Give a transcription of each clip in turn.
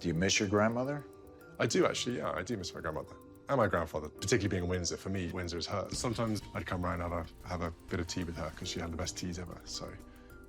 Do you miss your grandmother? I do actually, yeah, I do miss my grandmother. And my grandfather, particularly being in Windsor. For me, Windsor is her. Sometimes I'd come round and have a bit of tea with her because she had the best teas ever, so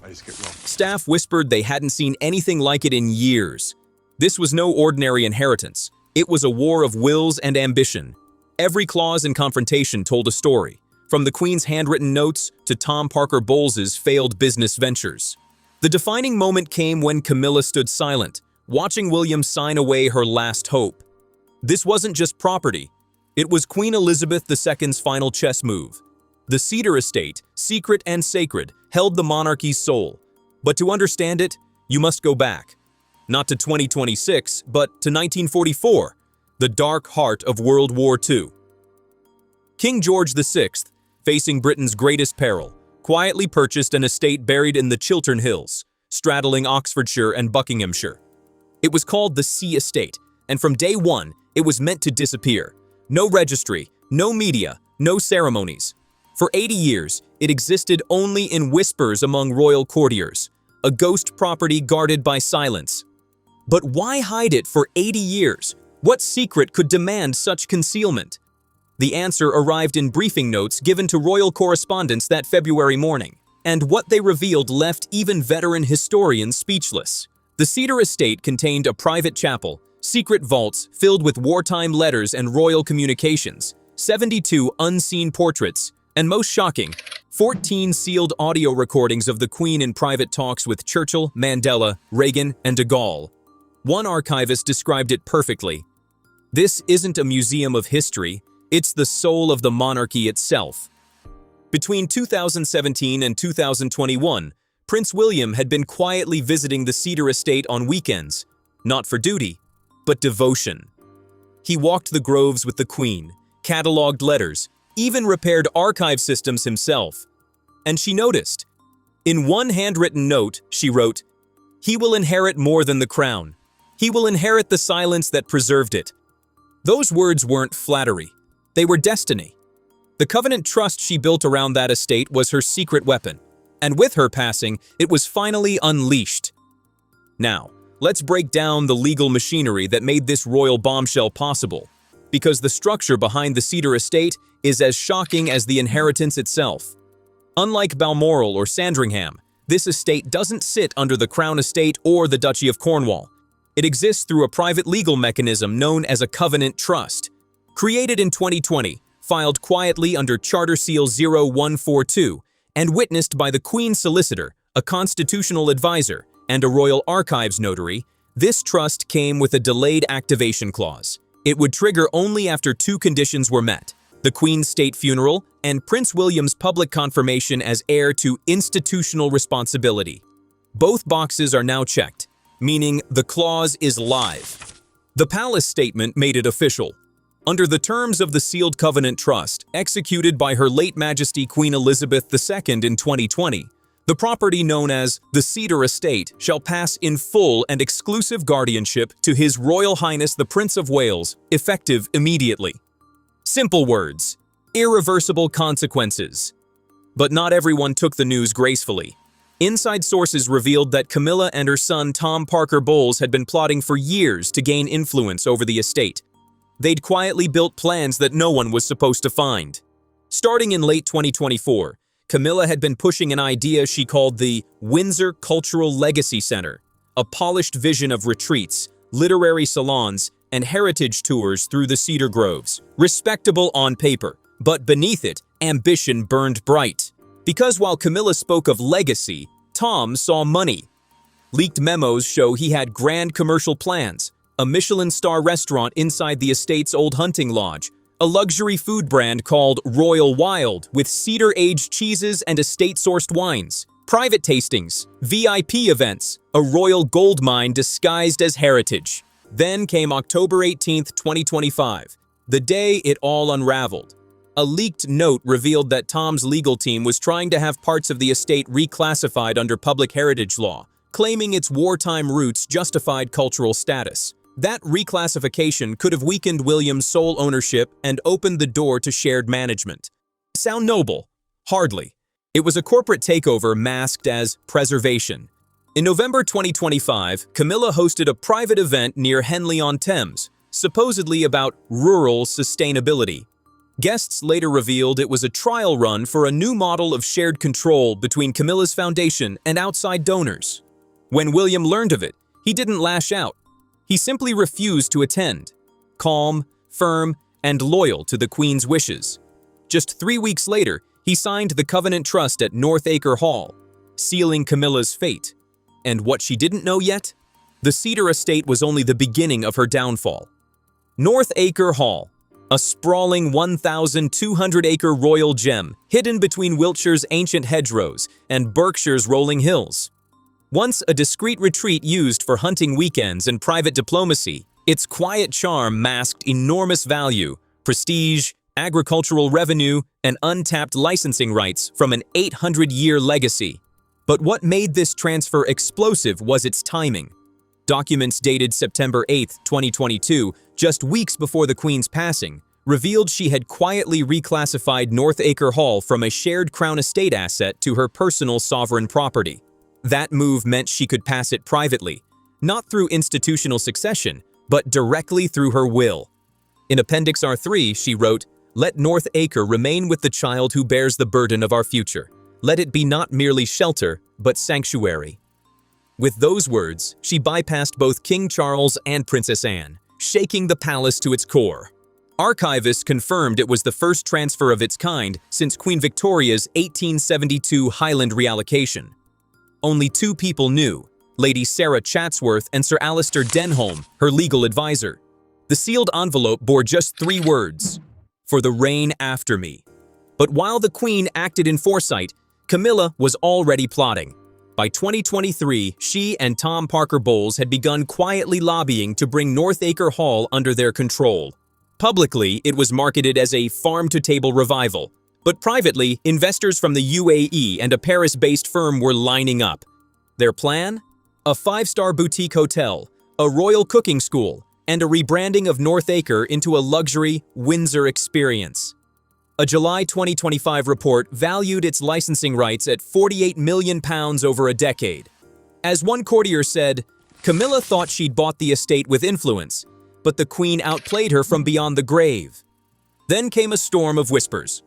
I used to get wrong. Staff whispered they hadn't seen anything like it in years. This was no ordinary inheritance. It was a war of wills and ambition. Every clause in confrontation told a story, from the Queen's handwritten notes to Tom Parker Bowles's failed business ventures. The defining moment came when Camilla stood silent, watching William sign away her last hope. This wasn't just property. It was Queen Elizabeth II's final chess move. The Cedar Estate, secret and sacred, held the monarchy's soul. But to understand it, you must go back. Not to 2026, but to 1944, the dark heart of World War II. King George VI, facing Britain's greatest peril, quietly purchased an estate buried in the Chiltern Hills, straddling Oxfordshire and Buckinghamshire. It was called the Sea Estate, and from day one, it was meant to disappear. No registry, no media, no ceremonies. For 80 years, it existed only in whispers among royal courtiers, a ghost property guarded by silence. But why hide it for 80 years? What secret could demand such concealment? The answer arrived in briefing notes given to royal correspondents that February morning, and what they revealed left even veteran historians speechless. The Cedar Estate contained a private chapel, secret vaults filled with wartime letters and royal communications, 72 unseen portraits, and most shocking, 14 sealed audio recordings of the Queen in private talks with Churchill, Mandela, Reagan, and de Gaulle. One archivist described it perfectly. This isn't a museum of history, it's the soul of the monarchy itself. Between 2017 and 2021, Prince William had been quietly visiting the Cedar Estate on weekends, not for duty, but devotion. He walked the groves with the Queen, cataloged letters, even repaired archive systems himself. And she noticed. In one handwritten note, she wrote, "He will inherit more than the crown. He will inherit the silence that preserved it." Those words weren't flattery. They were destiny. The covenant trust she built around that estate was her secret weapon, and with her passing, it was finally unleashed. Now, let's break down the legal machinery that made this royal bombshell possible, because the structure behind the Cedar Estate is as shocking as the inheritance itself. Unlike Balmoral or Sandringham, this estate doesn't sit under the Crown Estate or the Duchy of Cornwall. It exists through a private legal mechanism known as a covenant trust. Created in 2020, filed quietly under Charter Seal 0142, and witnessed by the Queen's solicitor, a constitutional advisor, and a royal archives notary, this trust came with a delayed activation clause. It would trigger only after two conditions were met: the Queen's state funeral and Prince William's public confirmation as heir to institutional responsibility. Both boxes are now checked, meaning the clause is live. The Palace Statement made it official. Under the terms of the sealed covenant trust, executed by Her late Majesty Queen Elizabeth II in 2020, the property known as the Cedar Estate shall pass in full and exclusive guardianship to His Royal Highness the Prince of Wales, effective immediately. Simple words, irreversible consequences. But not everyone took the news gracefully. Inside sources revealed that Camilla and her son Tom Parker Bowles had been plotting for years to gain influence over the estate. They'd quietly built plans that no one was supposed to find. Starting in late 2024, Camilla had been pushing an idea she called the Windsor Cultural Legacy Center, a polished vision of retreats, literary salons, and heritage tours through the cedar groves. Respectable on paper, but beneath it, ambition burned bright. Because while Camilla spoke of legacy, Tom saw money. Leaked memos show he had grand commercial plans, a Michelin star restaurant inside the estate's old hunting lodge, a luxury food brand called Royal Wild with cedar-aged cheeses and estate-sourced wines, private tastings, VIP events, a royal gold mine disguised as heritage. Then came October 18, 2025, the day it all unraveled. A leaked note revealed that Tom's legal team was trying to have parts of the estate reclassified under public heritage law, claiming its wartime roots justified cultural status. That reclassification could have weakened William's sole ownership and opened the door to shared management. Sound noble? Hardly. It was a corporate takeover masked as preservation. In November 2025, Camilla hosted a private event near Henley-on-Thames, supposedly about rural sustainability. Guests later revealed it was a trial run for a new model of shared control between Camilla's foundation and outside donors. When William learned of it, he didn't lash out. He simply refused to attend, calm, firm, and loyal to the Queen's wishes. Just 3 weeks later, he signed the Covenant Trust at Northacre Hall, sealing Camilla's fate. And what she didn't know yet? The Cedar Estate was only the beginning of her downfall. Northacre Hall, a sprawling 1,200-acre royal gem hidden between Wiltshire's ancient hedgerows and Berkshire's rolling hills. Once a discreet retreat used for hunting weekends and private diplomacy, its quiet charm masked enormous value, prestige, agricultural revenue, and untapped licensing rights from an 800-year legacy. But what made this transfer explosive was its timing. Documents dated September 8, 2022, just weeks before the Queen's passing, revealed she had quietly reclassified Northacre Hall from a shared Crown Estate asset to her personal sovereign property. That move meant she could pass it privately, not through institutional succession, but directly through her will. In Appendix R3, she wrote, "Let Northacre remain with the child who bears the burden of our future. Let it be not merely shelter, but sanctuary." With those words, she bypassed both King Charles and Princess Anne, shaking the palace to its core. Archivists confirmed it was the first transfer of its kind since Queen Victoria's 1872 Highland reallocation. Only 2 people knew, Lady Sarah Chatsworth and Sir Alistair Denholm, her legal advisor. The sealed envelope bore just 3 words: "For the reign after me." But while the Queen acted in foresight, Camilla was already plotting. By 2023, she and Tom Parker Bowles had begun quietly lobbying to bring Northacre Hall under their control. Publicly, it was marketed as a farm-to-table revival, but privately, investors from the UAE and a Paris-based firm were lining up. Their plan? A 5-star boutique hotel, a royal cooking school, and a rebranding of Northacre into a luxury Windsor experience. A July 2025 report valued its licensing rights at £48 million over a decade. As one courtier said, Camilla thought she'd bought the estate with influence, but the Queen outplayed her from beyond the grave. Then came a storm of whispers.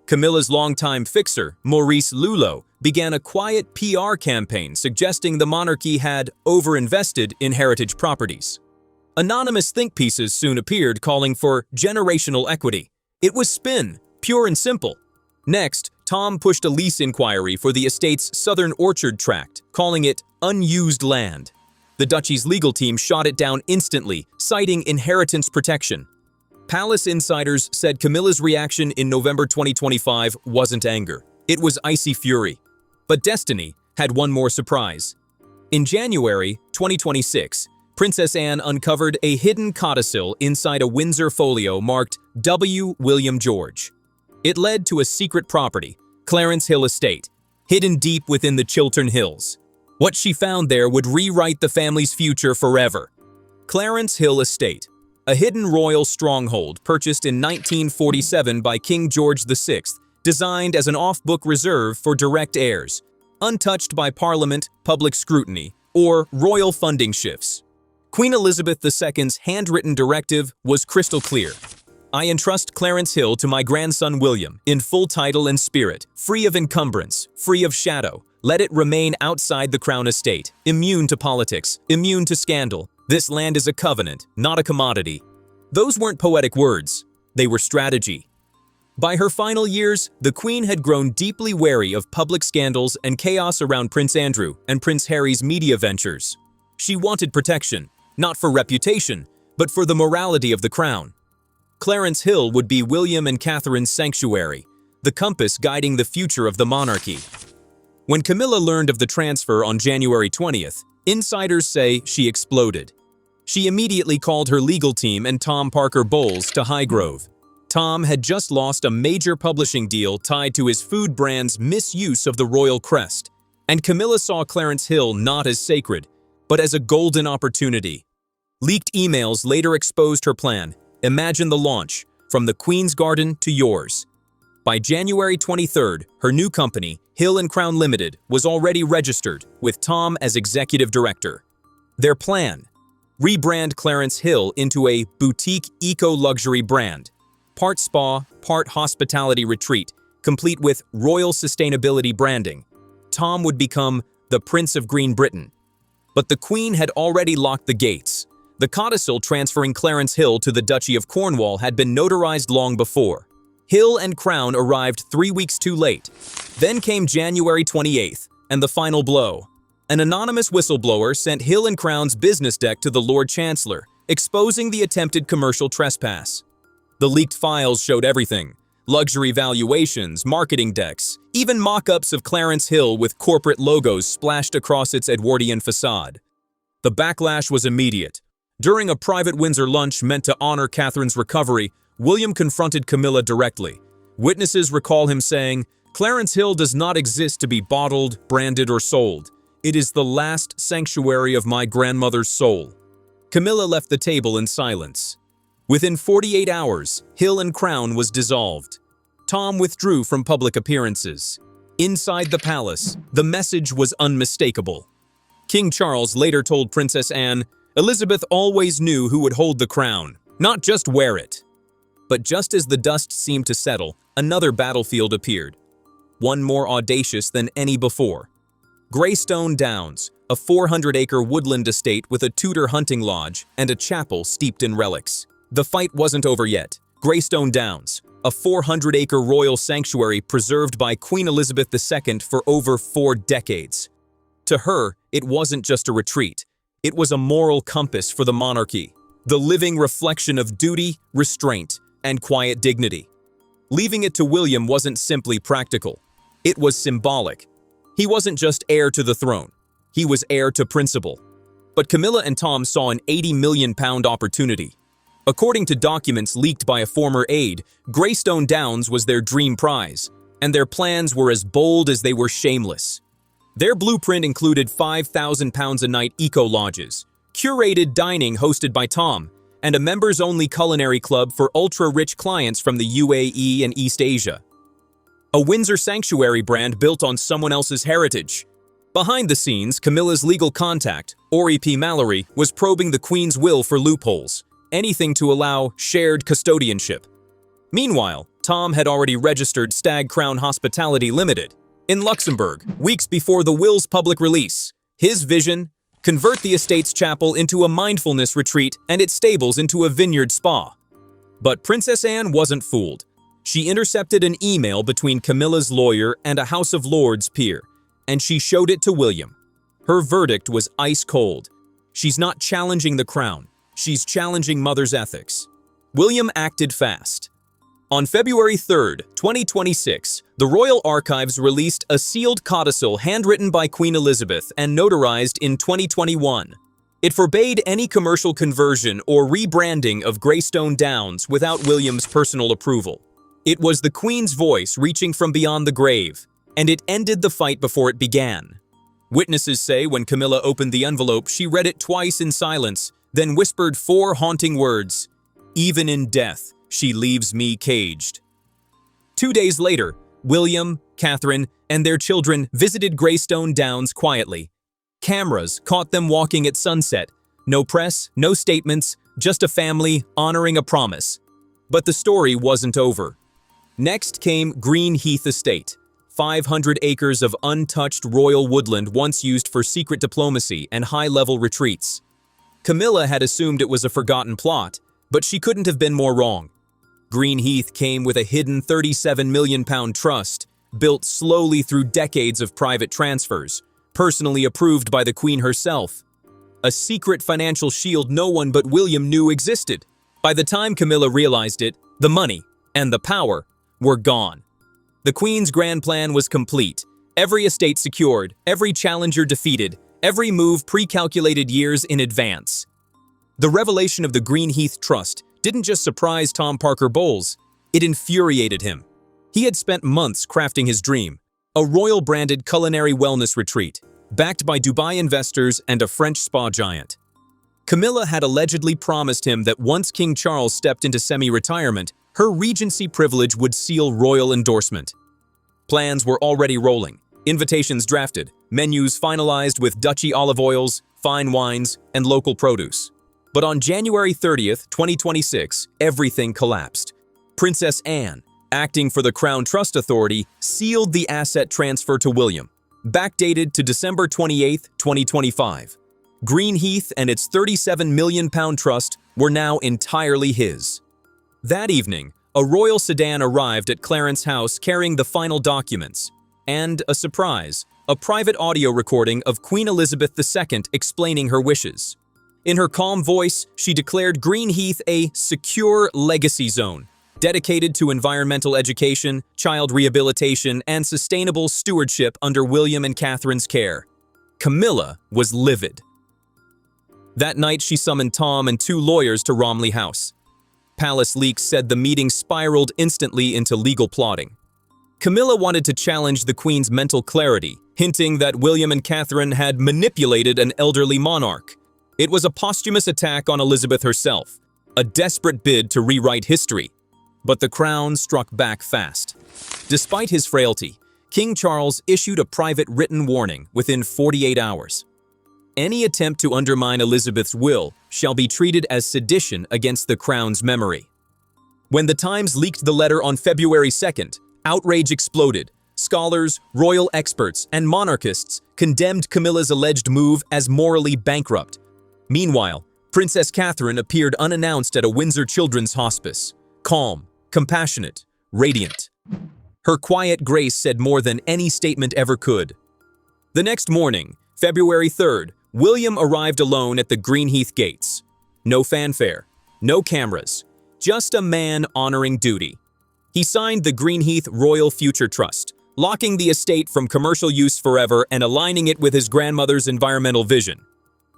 Camilla's longtime fixer, Maurice Lulo, began a quiet PR campaign suggesting the monarchy had overinvested in heritage properties. Anonymous think pieces soon appeared calling for generational equity. It was spin, pure and simple. Next, Tom pushed a lease inquiry for the estate's southern orchard tract, calling it unused land. The duchy's legal team shot it down instantly, citing inheritance protection. Palace insiders said Camilla's reaction in November 2025 wasn't anger. It was icy fury. But destiny had one more surprise. In January 2026, Princess Anne uncovered a hidden codicil inside a Windsor folio marked W. William George. It led to a secret property, Clarence Hill Estate, hidden deep within the Chiltern Hills. What she found there would rewrite the family's future forever. Clarence Hill Estate, a hidden royal stronghold purchased in 1947 by King George VI, designed as an off-book reserve for direct heirs, untouched by Parliament, public scrutiny, or royal funding shifts. Queen Elizabeth II's handwritten directive was crystal clear. I entrust Clarence Hill to my grandson William, in full title and spirit, free of encumbrance, free of shadow. Let it remain outside the Crown Estate, immune to politics, immune to scandal. This land is a covenant, not a commodity. Those weren't poetic words, they were strategy. By her final years, the Queen had grown deeply wary of public scandals and chaos around Prince Andrew and Prince Harry's media ventures. She wanted protection, not for reputation, but for the morality of the crown. Clarence Hill would be William and Catherine's sanctuary, the compass guiding the future of the monarchy. When Camilla learned of the transfer on January 20th, insiders say she exploded. She immediately called her legal team and Tom Parker Bowles to Highgrove. Tom had just lost a major publishing deal tied to his food brand's misuse of the royal crest, and Camilla saw Clarence Hill not as sacred, but as a golden opportunity. Leaked emails later exposed her plan. Imagine the launch, from the Queen's Garden to yours. By January 23rd, her new company, Hill & Crown Limited, was already registered, with Tom as executive director. Their plan: rebrand Clarence Hill into a boutique eco-luxury brand. Part spa, part hospitality retreat, complete with royal sustainability branding. Tom would become the Prince of Green Britain. But the Queen had already locked the gates. The codicil transferring Clarence Hill to the Duchy of Cornwall had been notarized long before. Hill and Crown arrived 3 weeks too late. Then came January 28th, and the final blow. An anonymous whistleblower sent Hill and Crown's business deck to the Lord Chancellor, exposing the attempted commercial trespass. The leaked files showed everything: luxury valuations, marketing decks, even mock-ups of Clarence Hill with corporate logos splashed across its Edwardian facade. The backlash was immediate. During a private Windsor lunch meant to honor Catherine's recovery, William confronted Camilla directly. Witnesses recall him saying, "Clarence Hill does not exist to be bottled, branded, or sold. It is the last sanctuary of my grandmother's soul." Camilla left the table in silence. Within 48 hours, Hill and Crown was dissolved. Tom withdrew from public appearances. Inside the palace, the message was unmistakable. King Charles later told Princess Anne, "Elizabeth always knew who would hold the crown, not just wear it." But just as the dust seemed to settle, another battlefield appeared. One more audacious than any before. Greystone Downs, a 400-acre woodland estate with a Tudor hunting lodge and a chapel steeped in relics. The fight wasn't over yet. Greystone Downs, a 400-acre royal sanctuary preserved by Queen Elizabeth II for over 4 decades. To her, it wasn't just a retreat. It was a moral compass for the monarchy, the living reflection of duty, restraint, and quiet dignity. Leaving it to William wasn't simply practical. It was symbolic. He wasn't just heir to the throne. He was heir to principle. But Camilla and Tom saw an £80 million opportunity. According to documents leaked by a former aide, Greystone Downs was their dream prize, and their plans were as bold as they were shameless. Their blueprint included £5,000 a night eco-lodges, curated dining hosted by Tom, and a members-only culinary club for ultra-rich clients from the UAE and East Asia. A Windsor sanctuary brand built on someone else's heritage. Behind the scenes, Camilla's legal contact, Ori P. Mallory, was probing the Queen's will for loopholes, anything to allow shared custodianship. Meanwhile, Tom had already registered Stag Crown Hospitality Limited in Luxembourg, weeks before the will's public release. His vision: convert the estate's chapel into a mindfulness retreat and its stables into a vineyard spa. But Princess Anne wasn't fooled. She intercepted an email between Camilla's lawyer and a House of Lords peer, and she showed it to William. Her verdict was ice cold. She's not challenging the crown. She's challenging mother's ethics. William acted fast. On February 3rd, 2026, the Royal Archives released a sealed codicil handwritten by Queen Elizabeth and notarized in 2021. It forbade any commercial conversion or rebranding of Greystone Downs without William's personal approval. It was the Queen's voice reaching from beyond the grave, and it ended the fight before it began. Witnesses say when Camilla opened the envelope, she read it twice in silence, then whispered 4 haunting words: "Even in death, she leaves me caged." 2 days later, William, Catherine, and their children visited Greystone Downs quietly. Cameras caught them walking at sunset. No press, no statements, just a family honoring a promise. But the story wasn't over. Next came Green Heath Estate, 500 acres of untouched royal woodland once used for secret diplomacy and high-level retreats. Camilla had assumed it was a forgotten plot, but she couldn't have been more wrong. Green Heath came with a hidden £37 million trust, built slowly through decades of private transfers, personally approved by the Queen herself. A secret financial shield no one but William knew existed. By the time Camilla realized it, the money and the power were gone. The Queen's grand plan was complete. Every estate secured, every challenger defeated, every move pre-calculated years in advance. The revelation of the Green Heath Trust didn't just surprise Tom Parker Bowles, it infuriated him. He had spent months crafting his dream, a royal-branded culinary wellness retreat, backed by Dubai investors and a French spa giant. Camilla had allegedly promised him that once King Charles stepped into semi-retirement, Her regency privilege would seal royal endorsement. Plans were already rolling, invitations drafted, menus finalized with duchy olive oils, fine wines, and local produce. But on January 30th, 2026, everything collapsed. Princess Anne, acting for the Crown Trust Authority, sealed the asset transfer to William, backdated to December 28, 2025. Green Heath and its £37 million trust were now entirely his. That evening, a royal sedan arrived at Clarence House carrying the final documents. And a surprise, a private audio recording of Queen Elizabeth II explaining her wishes. In her calm voice, she declared Green Heath a secure legacy zone, dedicated to environmental education, child rehabilitation, and sustainable stewardship under William and Catherine's care. Camilla was livid. That night, she summoned Tom and 2 lawyers to Romley House. Palace leaks said the meeting spiraled instantly into legal plotting. Camilla wanted to challenge the Queen's mental clarity, hinting that William and Catherine had manipulated an elderly monarch. It was a posthumous attack on Elizabeth herself, a desperate bid to rewrite history. But the Crown struck back fast. Despite his frailty, King Charles issued a private written warning within 48 hours. Any attempt to undermine Elizabeth's will shall be treated as sedition against the Crown's memory. When the Times leaked the letter on February 2nd, outrage exploded. Scholars, royal experts, and monarchists condemned Camilla's alleged move as morally bankrupt. Meanwhile, Princess Catherine appeared unannounced at a Windsor children's hospice, calm, compassionate, radiant. Her quiet grace said more than any statement ever could. The next morning, February 3rd, William arrived alone at the Greenheath gates. No fanfare, no cameras, just a man honoring duty. He signed the Greenheath Royal Future Trust, locking the estate from commercial use forever and aligning it with his grandmother's environmental vision.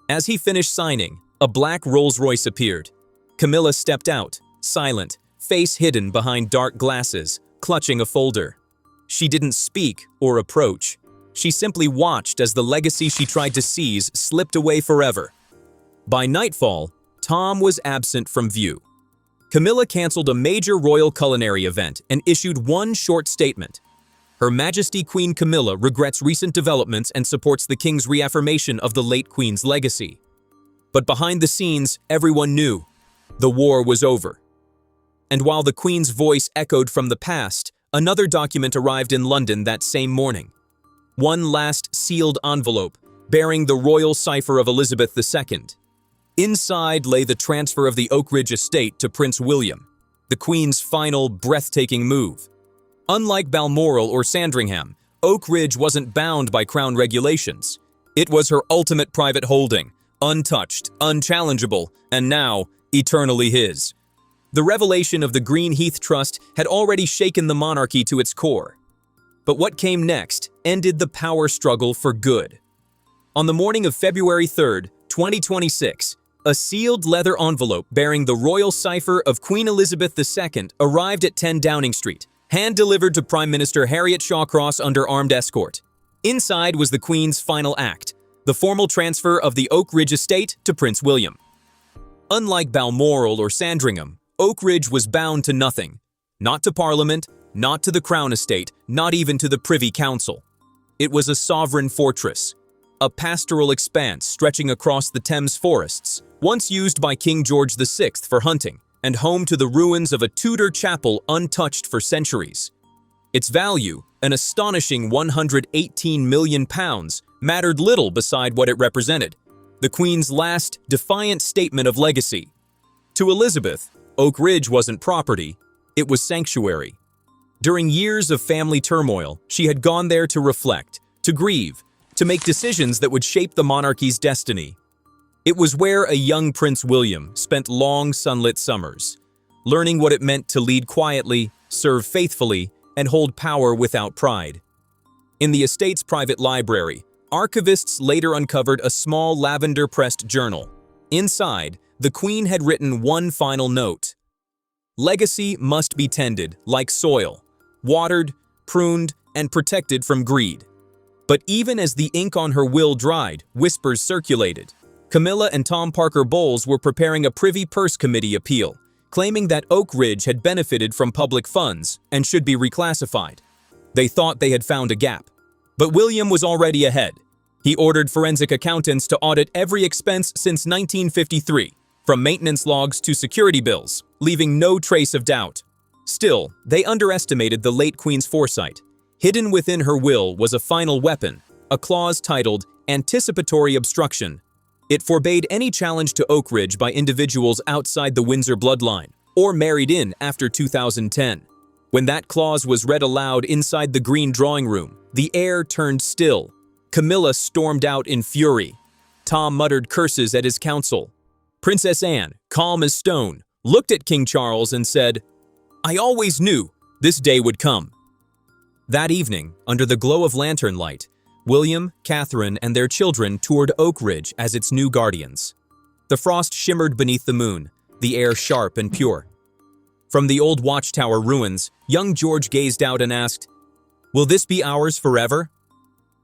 As he finished signing, a black Rolls-Royce appeared. Camilla stepped out, silent, face hidden behind dark glasses, clutching a folder. She didn't speak or approach. She simply watched as the legacy she tried to seize slipped away forever. By nightfall, Tom was absent from view. Camilla canceled a major royal culinary event and issued one short statement. Her Majesty Queen Camilla regrets recent developments and supports the King's reaffirmation of the late Queen's legacy. But behind the scenes, everyone knew the war was over. And while the Queen's voice echoed from the past, another document arrived in London that same morning. One last sealed envelope, bearing the royal cipher of Elizabeth II. Inside lay the transfer of the Oakidge estate to Prince William, the Queen's final breathtaking move. Unlike Balmoral or Sandringham, Oakidge wasn't bound by Crown regulations. It was her ultimate private holding, untouched, unchallengeable, and now eternally his. The revelation of the Greenheath Trust had already shaken the monarchy to its core. But what came next ended the power struggle for good. On the morning of February 3rd, 2026, a sealed leather envelope bearing the royal cipher of Queen Elizabeth II arrived at 10 Downing Street, hand-delivered to Prime Minister Harriet Shawcross under armed escort. Inside was the Queen's final act, the formal transfer of the Oakidge estate to Prince William. Unlike Balmoral or Sandringham, Oakidge was bound to nothing. Not to Parliament, not to the Crown estate, not even to the Privy Council. It was a sovereign fortress, a pastoral expanse stretching across the Thames forests, once used by King George VI for hunting, and home to the ruins of a Tudor chapel untouched for centuries. Its value, an astonishing £118 million, mattered little beside what it represented, the Queen's last defiant statement of legacy. To Elizabeth, Oakidge wasn't property, it was sanctuary. During years of family turmoil, she had gone there to reflect, to grieve, to make decisions that would shape the monarchy's destiny. It was where a young Prince William spent long sunlit summers, learning what it meant to lead quietly, serve faithfully, and hold power without pride. In the estate's private library, archivists later uncovered a small lavender-pressed journal. Inside, the Queen had written one final note. Legacy must be tended like soil, watered, pruned, and protected from greed. But even as the ink on her will dried, whispers circulated. Camilla and Tom Parker Bowles were preparing a Privy Purse Committee appeal, claiming that Oakidge had benefited from public funds and should be reclassified. They thought they had found a gap. But William was already ahead. He ordered forensic accountants to audit every expense since 1953, from maintenance logs to security bills, leaving no trace of doubt. Still, they underestimated the late Queen's foresight. Hidden within her will was a final weapon, a clause titled anticipatory obstruction. It forbade any challenge to Oakidge by individuals outside the Windsor bloodline or married in after 2010. When that clause was read aloud inside the green drawing room, the air turned still. Camilla stormed out in fury. Tom muttered curses at his counsel. Princess Anne, calm as stone, looked at King Charles and said, "I always knew this day would come." That evening, under the glow of lantern light, William, Catherine, and their children toured Oakidge as its new guardians. The frost shimmered beneath the moon, the air sharp and pure. From the old watchtower ruins, young George gazed out and asked, "Will this be ours forever?"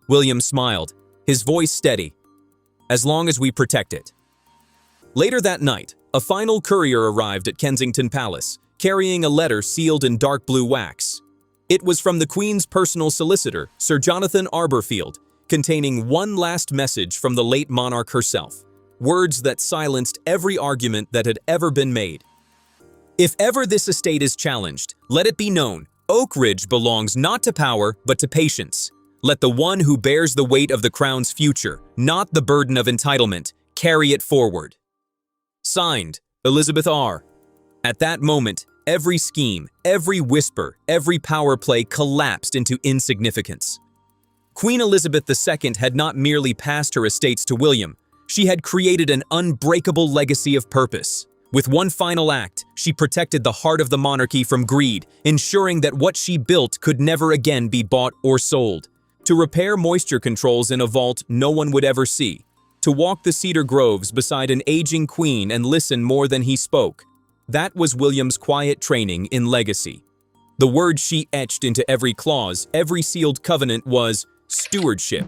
William smiled, his voice steady. "As long as we protect it." Later that night, a final courier arrived at Kensington Palace, carrying a letter sealed in dark blue wax. It was from the Queen's personal solicitor, Sir Jonathan Arborfield, containing one last message from the late monarch herself, words that silenced every argument that had ever been made. "If ever this estate is challenged, let it be known, Oakidge belongs not to power, but to patience. Let the one who bears the weight of the crown's future, not the burden of entitlement, carry it forward." Signed, Elizabeth R. At that moment, every scheme, every whisper, every power play collapsed into insignificance. Queen Elizabeth II had not merely passed her estates to William, she had created an unbreakable legacy of purpose. With one final act, she protected the heart of the monarchy from greed, ensuring that what she built could never again be bought or sold. To repair moisture controls in a vault no one would ever see. To walk the cedar groves beside an aging queen and listen more than he spoke. That was William's quiet training in legacy. The word she etched into every clause, every sealed covenant was stewardship.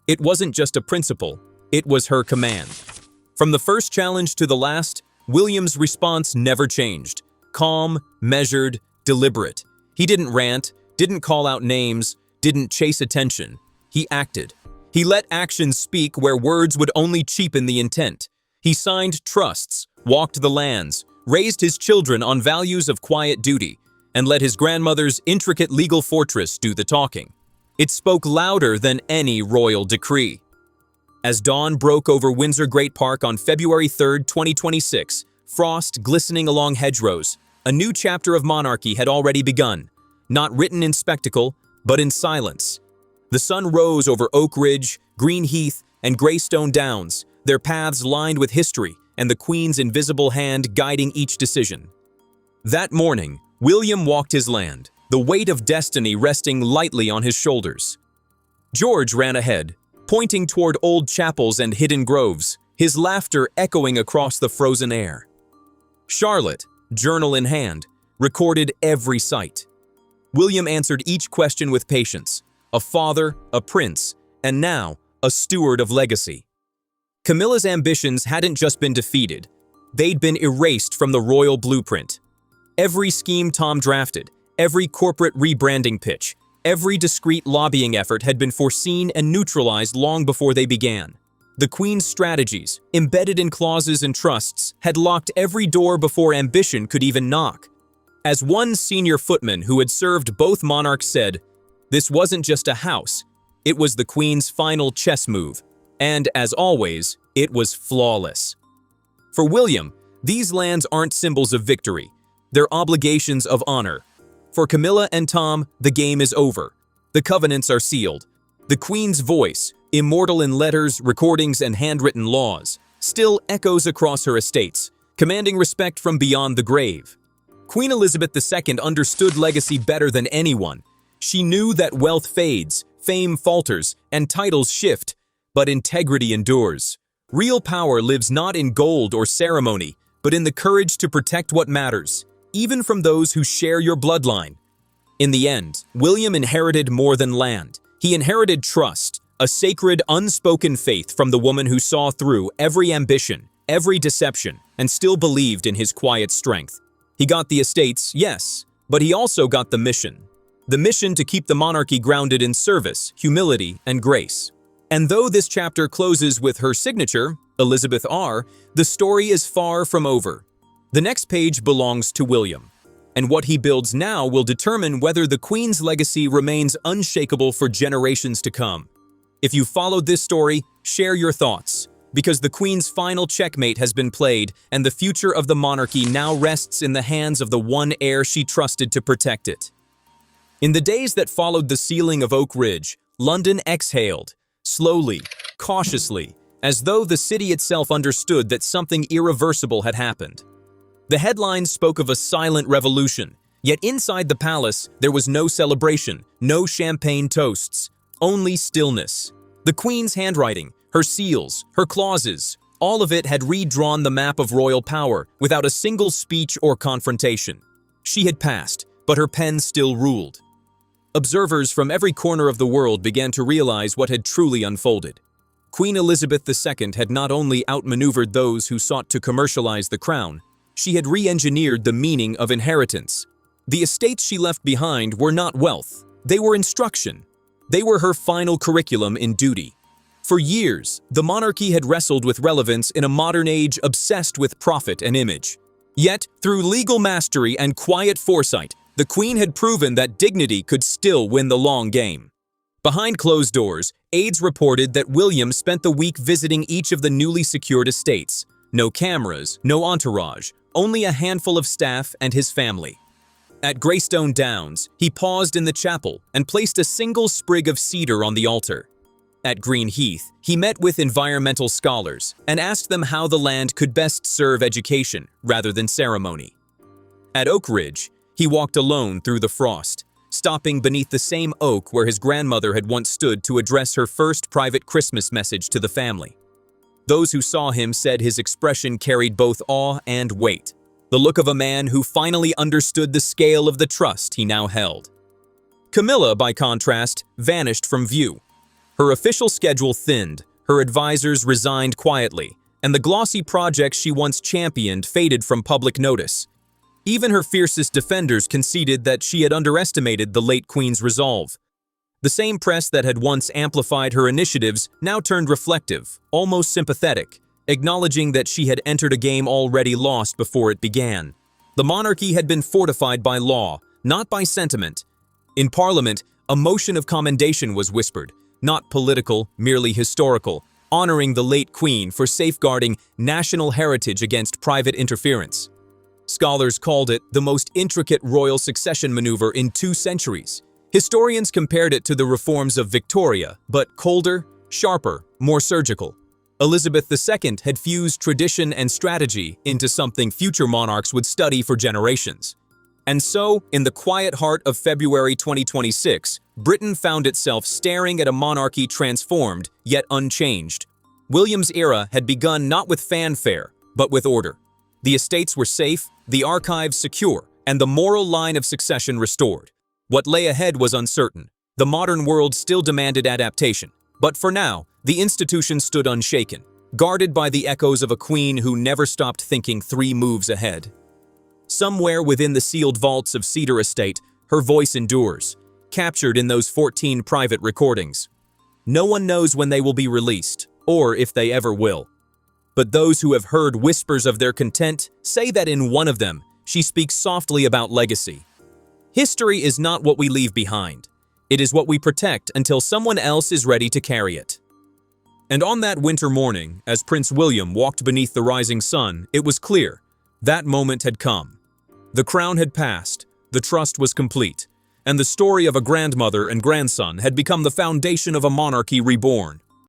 It wasn't just a principle, it was her command. From the first challenge to the last, William's response never changed. Calm, measured, deliberate. He didn't rant, didn't call out names, didn't chase attention. He acted. He let actions speak where words would only cheapen the intent. He signed trusts, walked the lands, raised his children on values of quiet duty, and let his grandmother's intricate legal fortress do the talking. It spoke louder than any royal decree. As dawn broke over Windsor Great Park on February 3, 2026, frost glistening along hedgerows, a new chapter of monarchy had already begun, not written in spectacle, but in silence. The sun rose over Oakidge, Green Heath, and Greystone Downs, their paths lined with history and the Queen's invisible hand guiding each decision. That morning, William walked his land, the weight of destiny resting lightly on his shoulders. George ran ahead, pointing toward old chapels and hidden groves, his laughter echoing across the frozen air. Charlotte, journal in hand, recorded every sight. William answered each question with patience, a father, a prince, and now a steward of legacy. Camilla's ambitions hadn't just been defeated, they'd been erased from the royal blueprint. Every scheme Tom drafted, every corporate rebranding pitch, every discreet lobbying effort had been foreseen and neutralized long before they began. The Queen's strategies, embedded in clauses and trusts, had locked every door before ambition could even knock. As one senior footman who had served both monarchs said, this wasn't just a house, it was the Queen's final chess move. And, as always, it was flawless. For William, these lands aren't symbols of victory, they're obligations of honor. For Camilla and Tom, the game is over. The covenants are sealed. The Queen's voice, immortal in letters, recordings, and handwritten laws, still echoes across her estates, commanding respect from beyond the grave. Queen Elizabeth II understood legacy better than anyone. She knew that wealth fades, fame falters, and titles shift, but integrity endures. Real power lives not in gold or ceremony, but in the courage to protect what matters, even from those who share your bloodline. In the end, William inherited more than land. He inherited trust, a sacred, unspoken faith from the woman who saw through every ambition, every deception, and still believed in his quiet strength. He got the estates, yes, but he also got the mission. The mission to keep the monarchy grounded in service, humility, and grace. And though this chapter closes with her signature, Elizabeth R., the story is far from over. The next page belongs to William, and what he builds now will determine whether the Queen's legacy remains unshakable for generations to come. If you followed this story, share your thoughts, because the Queen's final checkmate has been played and the future of the monarchy now rests in the hands of the one heir she trusted to protect it. In the days that followed the sealing of Oakidge, London exhaled, slowly, cautiously, as though the city itself understood that something irreversible had happened. The headlines spoke of a silent revolution, yet inside the palace there was no celebration, no champagne toasts, only stillness. The Queen's handwriting, her seals, her clauses, all of it had redrawn the map of royal power without a single speech or confrontation. She had passed, but her pen still ruled. Observers from every corner of the world began to realize what had truly unfolded. Queen Elizabeth II had not only outmaneuvered those who sought to commercialize the crown, she had re-engineered the meaning of inheritance. The estates she left behind were not wealth, they were instruction. They were her final curriculum in duty. For years, the monarchy had wrestled with relevance in a modern age obsessed with profit and image. Yet, through legal mastery and quiet foresight, the Queen had proven that dignity could still win the long game. Behind closed doors, aides reported that William spent the week visiting each of the newly secured estates. No cameras, no entourage, only a handful of staff and his family. At Greystone Downs, he paused in the chapel and placed a single sprig of cedar on the altar. At Green Heath, he met with environmental scholars and asked them how the land could best serve education rather than ceremony. At Oakidge, he walked alone through the frost, stopping beneath the same oak where his grandmother had once stood to address her first private Christmas message to the family. Those who saw him said his expression carried both awe and weight, the look of a man who finally understood the scale of the trust he now held. Camilla, by contrast, vanished from view. Her official schedule thinned, her advisors resigned quietly, and the glossy projects she once championed faded from public notice. Even her fiercest defenders conceded that she had underestimated the late Queen's resolve. The same press that had once amplified her initiatives now turned reflective, almost sympathetic, acknowledging that she had entered a game already lost before it began. The monarchy had been fortified by law, not by sentiment. In Parliament, a motion of commendation was whispered, not political, merely historical, honoring the late Queen for safeguarding national heritage against private interference. Scholars called it the most intricate royal succession maneuver in 2 centuries. Historians compared it to the reforms of Victoria, but colder, sharper, more surgical. Elizabeth II had fused tradition and strategy into something future monarchs would study for generations. And so, in the quiet heart of February 2026, Britain found itself staring at a monarchy transformed, yet unchanged. William's era had begun not with fanfare, but with order. The estates were safe, the archives secure, and the moral line of succession restored. What lay ahead was uncertain. The modern world still demanded adaptation. But for now, the institution stood unshaken, guarded by the echoes of a queen who never stopped thinking 3 moves ahead. Somewhere within the sealed vaults of Cedar Estate, her voice endures, captured in those 14 private recordings. No one knows when they will be released, or if they ever will. But those who have heard whispers of their content say that in one of them, she speaks softly about legacy. History is not what we leave behind. It is what we protect until someone else is ready to carry it. And on that winter morning, as Prince William walked beneath the rising sun, it was clear that moment had come. The crown had passed, the trust was complete, and the story of a grandmother and grandson had become the foundation of a monarchy reborn.